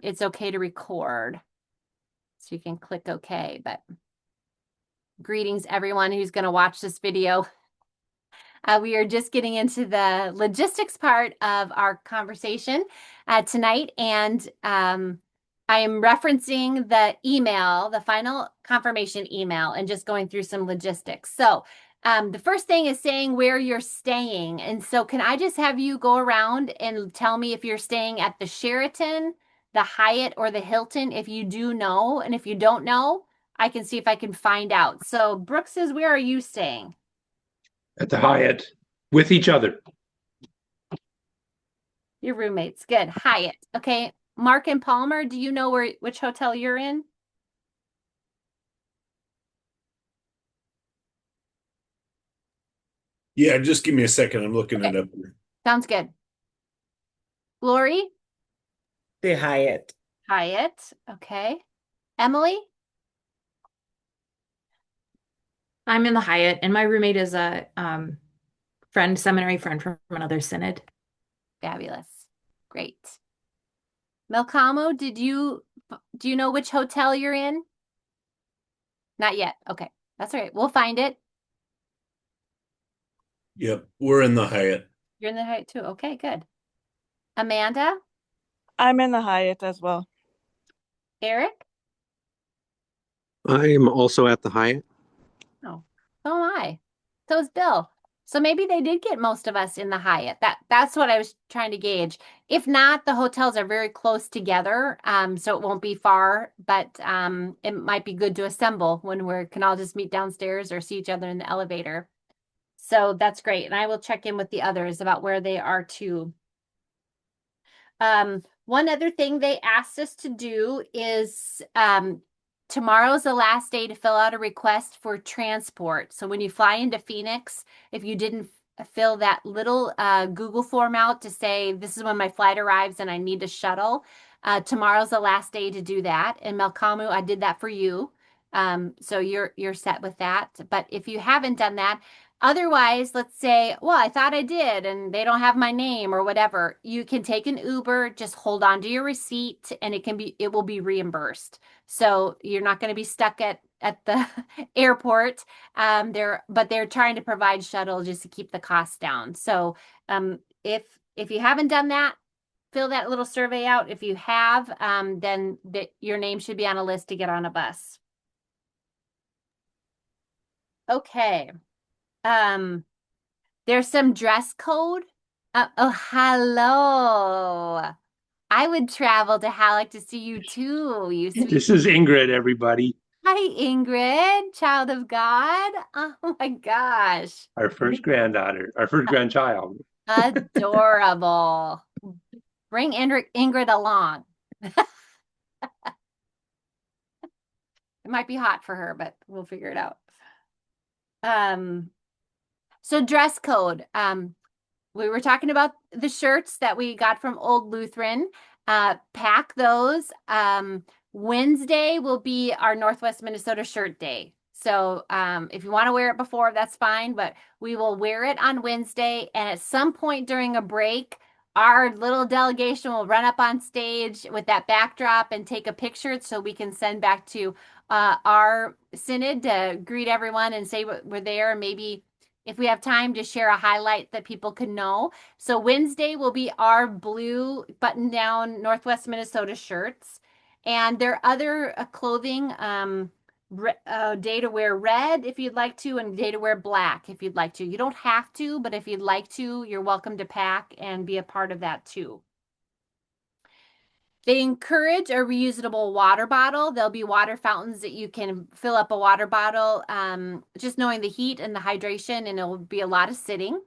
it's okay to record. So you can click OK, but greetings everyone who's going to watch this video. We are just getting into the logistics part of our conversation tonight, and I am referencing the email, the final confirmation email, and just going through some logistics. So the first thing is saying where you're staying. And so can I just have you go around and tell me if you're staying at the Sheraton, the Hyatt, or the Hilton, if you do know, and if you don't know, I can see if I can find out. So Brooke says, where are you staying? At the Hyatt with each other. Your roommates. Good. Hyatt. Okay. Mark and Palmer, do you know which hotel you're in? Yeah, just give me a second. I'm looking Okay. it up. Sounds good. Lori? The Hyatt. Hyatt. Okay. Emily? I'm in the Hyatt, and my roommate is a seminary friend from another synod. Fabulous. Great. Melcamo, do you know which hotel you're in? Not yet. Okay. That's all right. We'll find it. Yep, we're in the Hyatt. You're in the Hyatt too. Okay, good. Amanda? I'm in the Hyatt as well. Eric? I'm also at the Hyatt. Oh, so am I. So is Bill. So maybe they did get most of us in the Hyatt. That's what I was trying to gauge. If not, the hotels are very close together, so it won't be far, but it might be good to assemble when we can all just meet downstairs or see each other in the elevator. So that's great. And I will check in with the others about where they are too. One other thing they asked us to do is tomorrow's the last day to fill out a request for transport. So when you fly into Phoenix, if you didn't fill that little Google form out to say, this is when my flight arrives and I need a shuttle, tomorrow's the last day to do that. And Melkamu, I did that for you. So you're set with that. But if you haven't done that, otherwise, let's say, well, I thought I did and they don't have my name or whatever. You can take an Uber, just hold on to your receipt and it will be reimbursed. So you're not going to be stuck at the airport. But they're trying to provide shuttle just to keep the costs down. So if you haven't done that, fill that little survey out. If you have, then your name should be on a list to get on a bus. Okay. There's some dress code. Oh, hello. I would travel to Halleck to see you too, you sweet. This is Ingrid, everybody. Hi, Ingrid, child of God. Oh my gosh. Our first granddaughter, our first grandchild. Adorable. Bring Ingrid along. It might be hot for her, but we'll figure it out. So dress code. We were talking about the shirts that we got from Old Lutheran. Pack those. Wednesday will be our Northwest Minnesota shirt day. So if you want to wear it before, that's fine, but we will wear it on Wednesday. And at some point during a break, our little delegation will run up on stage with that backdrop and take a picture so we can send back to our synod to greet everyone and say we're there. Maybe if we have time to share a highlight that people can know. So Wednesday will be our blue button-down Northwest Minnesota shirts. And there are other clothing, day to wear red if you'd like to, and day to wear black if you'd like to. You don't have to, but if you'd like to, you're welcome to pack and be a part of that too. They encourage a reusable water bottle. There'll be water fountains that you can fill up a water bottle, just knowing the heat and the hydration, and it'll be a lot of sitting.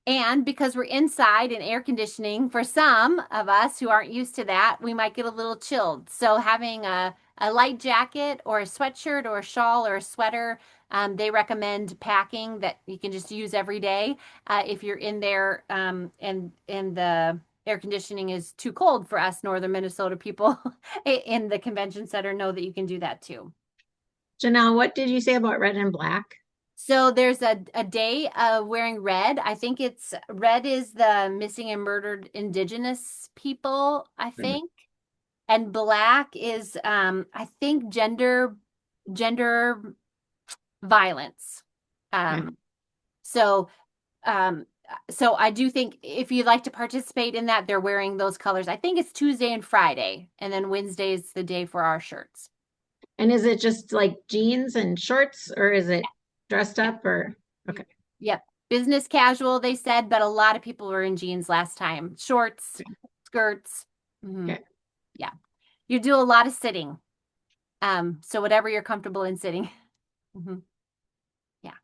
And because we're inside in air conditioning, for some of us who aren't used to that, we might get a little chilled. So having a light jacket or a sweatshirt or a shawl or a sweater, they recommend packing that you can just use every day if you're in there and the air conditioning is too cold for us northern Minnesota people in the convention center, know that you can do that too. Janelle, what did you say about red and black? So there's a day of wearing red. I think red is the missing and murdered indigenous people, I think. and black is I think gender violence. So um so I do think if you'd like to participate in that, they're wearing those colors. I think it's Tuesday and Friday, and then Wednesday is the day for our shirts. And is it just like jeans and shorts, or is it dressed up, or okay? Yep. Business casual, they said, but a lot of people were in jeans last time. Shorts, skirts. Mhm. Okay. Yeah. You do a lot of sitting. So whatever you're comfortable in sitting. Mhm. Yeah.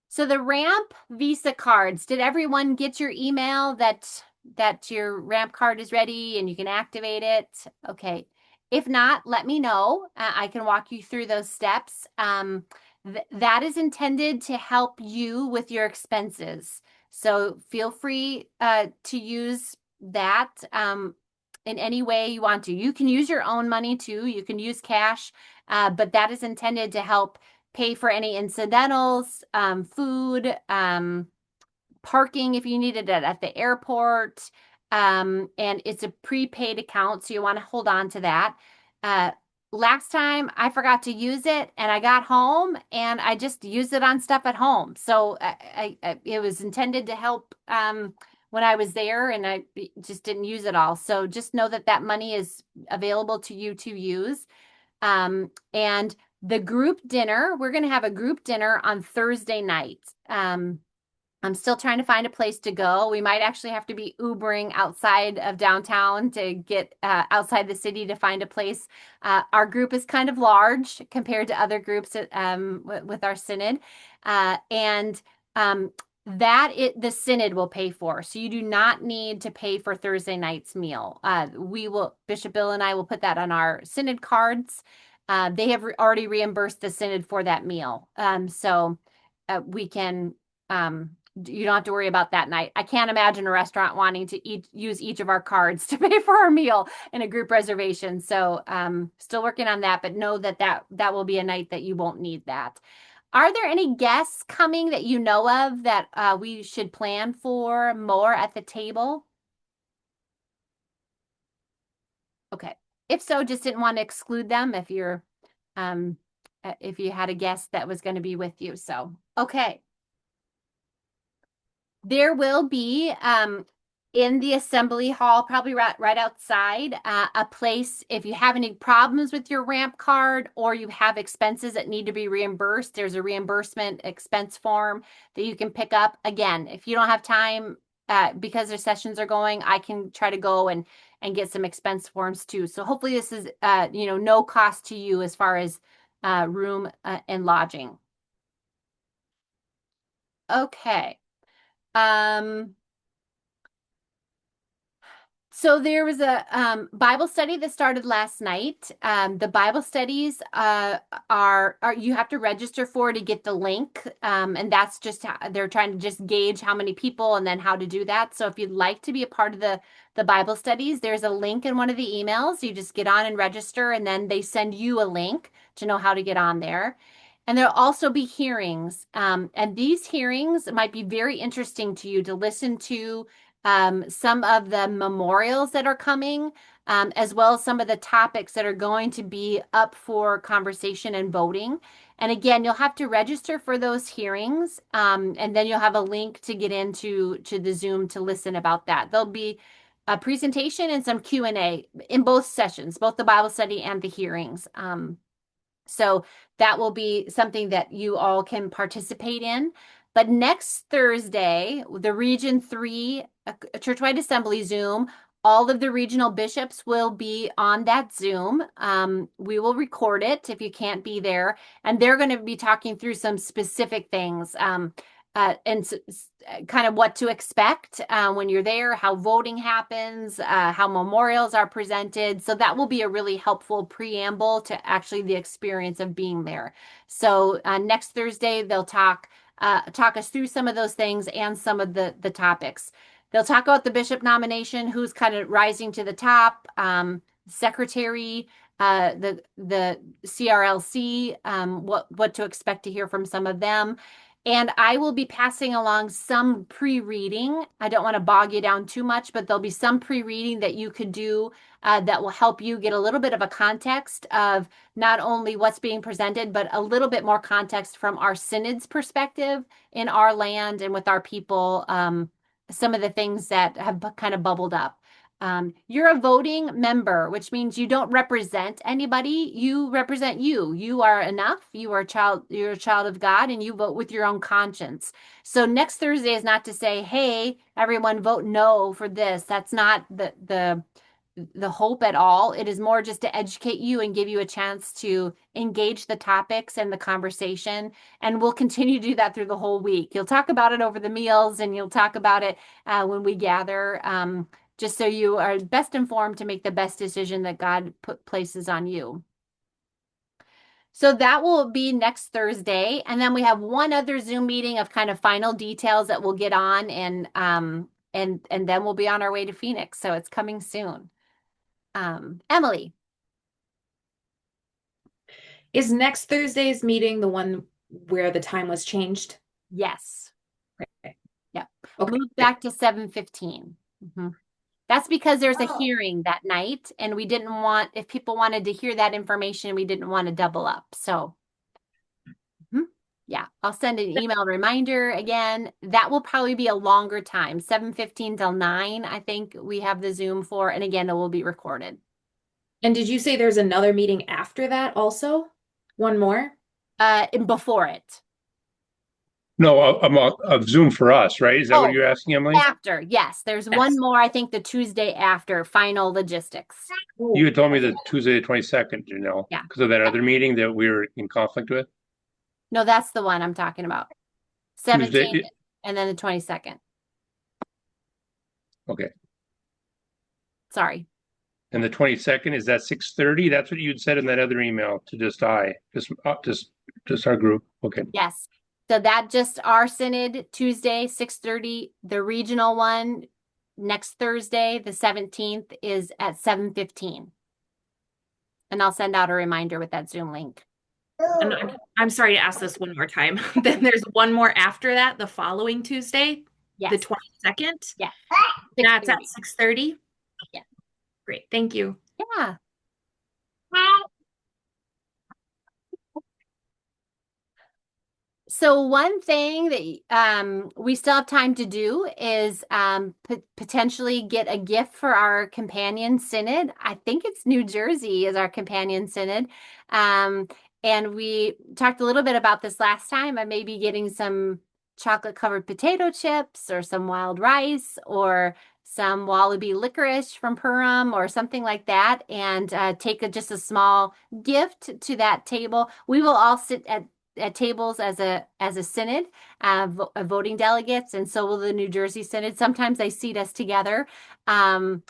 So the ramp Visa cards, did everyone get your email that your ramp card is ready and you can activate it? Okay. If not, let me know. I can walk you through those steps. That is intended to help you with your expenses. So feel free to use that in any way you want to. You can use your own money too. You can use cash, but that is intended to help pay for any incidentals, food, parking if you needed it at the airport. And it's a prepaid account, so you want to hold on to that. Last time I forgot to use it and I got home and I just used it on stuff at home. So it was intended to help when I was there and I just didn't use it all. So just know that that money is available to you to use. And the group dinner, we're going to have a group dinner on Thursday night. I'm still trying to find a place to go. We might actually have to be Ubering outside of downtown to get outside the city to find a place. Our group is kind of large compared to other groups with our synod. And the synod will pay for. So you do not need to pay for Thursday night's meal. Bishop Bill and I will put that on our synod cards. They have already reimbursed the synod for that meal. So we can you don't have to worry about that night. I can't imagine a restaurant wanting to use each of our cards to pay for our meal in a group reservation. So still working on that, but know that will be a night that you won't need that. Are there any guests coming that you know of that we should plan for more at the table? Okay. If so, just didn't want to exclude them if you had a guest that was going to be with you. So, okay. There will be in the assembly hall, probably right outside, a place if you have any problems with your ramp card or you have expenses that need to be reimbursed. There's a reimbursement expense form that you can pick up. Again, if you don't have time because their sessions are going, I can try to go and get some expense forms too. So hopefully this is no cost to you as far as room and lodging. Okay. So there was a Bible study that started last night. The Bible studies are you have to register for to get the link, and that's just how they're trying to just gauge how many people and then how to do that. So if you'd like to be a part of the Bible studies, there's a link in one of the emails. You just get on and register, and then they send you a link to know how to get on there. And there'll also be hearings, and these hearings might be very interesting to you to listen to. Some of the memorials that are coming, as well as some of the topics that are going to be up for conversation and voting. And again, you'll have to register for those hearings, and then you'll have a link to get into the Zoom to listen about that. There'll be a presentation and some Q&A in both sessions, both the Bible study and the hearings. So that will be something that you all can participate in. But next Thursday, the Region 3 Churchwide Assembly Zoom, all of the regional bishops will be on that Zoom. We will record it if you can't be there. And they're going to be talking through some specific things and kind of what to expect when you're there, how voting happens, how memorials are presented. So that will be a really helpful preamble to actually the experience of being there. So next Thursday, they'll talk us through some of those things and some of the topics. They'll talk about the bishop nomination, who's kind of rising to the top, secretary, the CRLC, what to expect to hear from some of them. And I will be passing along some pre-reading. I don't want to bog you down too much, but there'll be some pre-reading that you could do that will help you get a little bit of a context of not only what's being presented, but a little bit more context from our synod's perspective in our land and with our people, some of the things that have kind of bubbled up. You're a voting member, which means you don't represent anybody. You represent you. You are enough. You are a child, you're a child of God, and you vote with your own conscience. So next Thursday is not to say, hey, everyone vote no for this. That's not the hope at all. It is more just to educate you and give you a chance to engage the topics and the conversation. And we'll continue to do that through the whole week. You'll talk about it over the meals and you'll talk about it when we gather. Just so you are best informed to make the best decision that God places on you. So that will be next Thursday. And then we have one other Zoom meeting of kind of final details that we'll get on and then we'll be on our way to Phoenix. So it's coming soon. Emily. Is next Thursday's meeting the one where the time was changed? Yes. Okay. Yeah. Okay. Move back to 7:15. That's because there's a hearing that night, and we didn't want, if people wanted to hear that information, we didn't want to double up. So, yeah, I'll send an email reminder again. That will probably be a longer time, 7:15 till 9, I think we have the Zoom for, and again, it will be recorded. And did you say there's another meeting after that also? One more? Before it. No, of Zoom for us, right? Is that what you're asking, Emily? After, yes. There's one more, I think the Tuesday after, final logistics. You had told me the Tuesday the 22nd, Yeah. because of that other meeting that we were in conflict with. No, that's the one I'm talking about. 17th and then the 22nd. Okay. Sorry. And the 22nd, is that 6:30? That's what you'd said in that other email to just our group. Okay. Yes. So that just our synod Tuesday, 6:30. The regional one next Thursday, the 17th, is at 7:15. And I'll send out a reminder with that Zoom link. And I'm sorry to ask this one more time. Then there's one more after that, the following Tuesday, Yes. the 22nd. Yeah. That's at 6:30. Yeah. Great. Thank you. Yeah. So one thing that we still have time to do is potentially get a gift for our companion synod. I think it's New Jersey is our companion synod. And we talked a little bit about this last time. I may be getting some chocolate covered potato chips or some wild rice or some wallaby licorice from Purim or something like that, and take just a small gift to that table. We will all sit at tables as a synod, voting delegates, and so will the New Jersey synod. Sometimes they seat us together. Last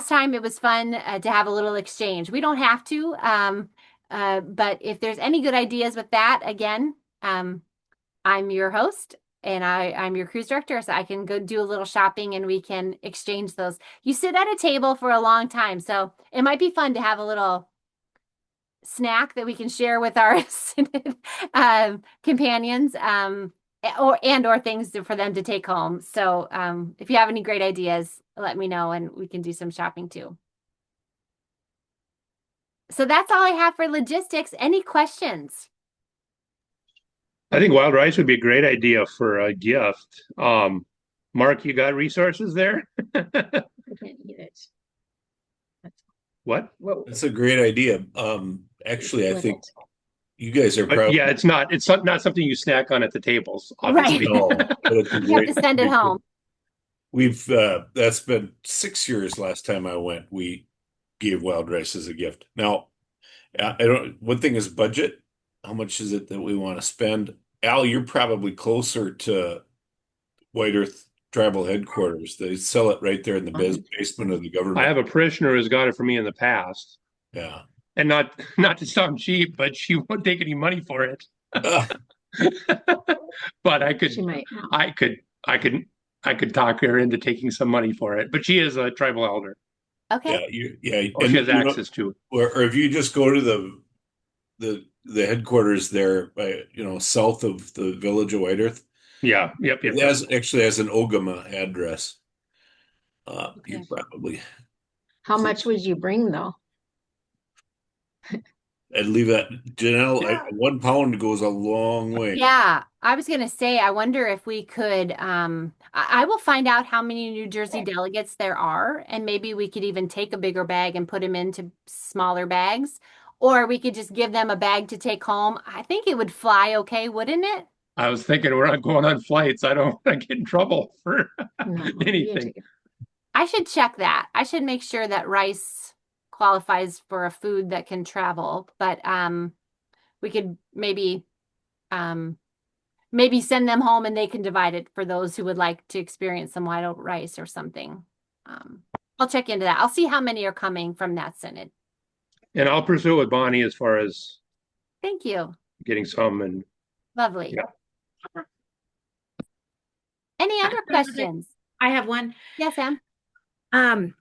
time it was fun to have a little exchange. We don't have to, but if there's any good ideas with that, again, I'm your host and I'm your cruise director, so I can go do a little shopping and we can exchange those. You sit at a table for a long time, so it might be fun to have a little snack that we can share with our companions, or things for them to take home. So if you have any great ideas, let me know and we can do some shopping too. So that's all I have for logistics. Any questions? I think wild rice would be a great idea for a gift. Mark, you got resources there? I can't eat it. What? Whoa. That's a great idea. Actually, I think you guys are But probably yeah, it's not not something you snack on at the tables, obviously. no, but it's a You have great. to send it home. We've that's been 6 years last time I went. We gave wild rice as a gift. Now, I don't. One thing is budget. How much is it that we want to spend? Al, you're probably closer to White Earth Tribal Headquarters. They sell it right there in the basement of the government. I have a parishioner who's got it for me in the past. Yeah. And not to sound cheap, but she won't take any money for it. But She might. I could talk her into taking some money for it. But she is a tribal elder. Okay. Yeah, Or she has access to it. Or if you just go to the the headquarters there by, south of the village of White Earth. Yeah, yep, yep, It actually has an Ogama address. You Okay. probably, How much would you bring though? I'd leave that, Janelle, 1 pound goes a long way. Yeah, I was gonna say, I wonder if we could, I will find out how many New Jersey delegates there are, and maybe we could even take a bigger bag and put them into smaller bags, or we could just give them a bag to take home. I think it would fly okay, wouldn't it? I was thinking we're not going on flights. I don't want to get in trouble for No, you can anything. take it. I should check that. I should make sure that rice qualifies for a food that can travel, but we could um maybe send them home and they can divide it for those who would like to experience some white oat rice or something. Um, I'll check into that. I'll see how many are coming from that synod. And I'll pursue it with Bonnie as far as Thank you. getting some. And Lovely. Yeah. Any other questions? I have one. Yes, Em. Um,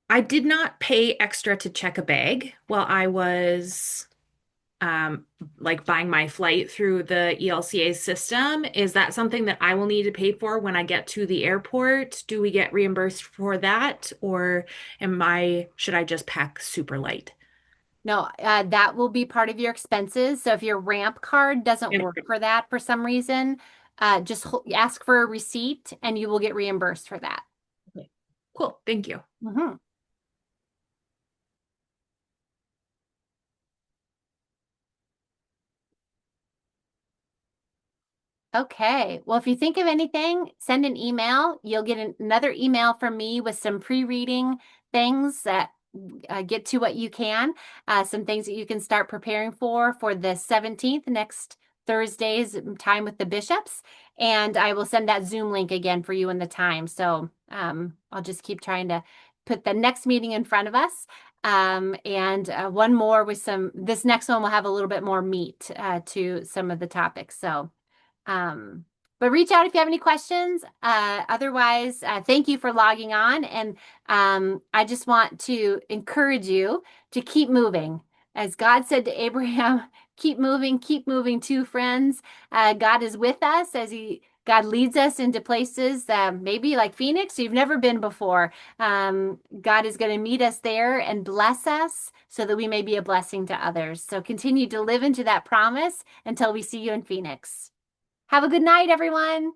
I did not pay extra to check a bag while I was like buying my flight through the ELCA system. Is that something that I will need to pay for when I get to the airport? Do we get reimbursed for that, or should I just pack super light? No, that will be part of your expenses. So if your ramp card doesn't work for that for some reason, just ask for a receipt and you will get reimbursed for that. Okay. Cool. Thank you. Mm-hmm. Okay. Well, if you think of anything, send an email. You'll get another email from me with some pre-reading things that get to what you can, some things that you can start preparing for the 17th, next Thursday's time with the bishops. And I will send that Zoom link again for you in the time. So I'll just keep trying to put the next meeting in front of us. And one more with this next one will have a little bit more meat to some of the topics. So but reach out if you have any questions. Otherwise, thank you for logging on. And I just want to encourage you to keep moving. As God said to Abraham, keep moving too, friends. God is with us as God leads us into places maybe like Phoenix you've never been before. God is going to meet us there and bless us so that we may be a blessing to others. So continue to live into that promise until we see you in Phoenix. Have a good night, everyone.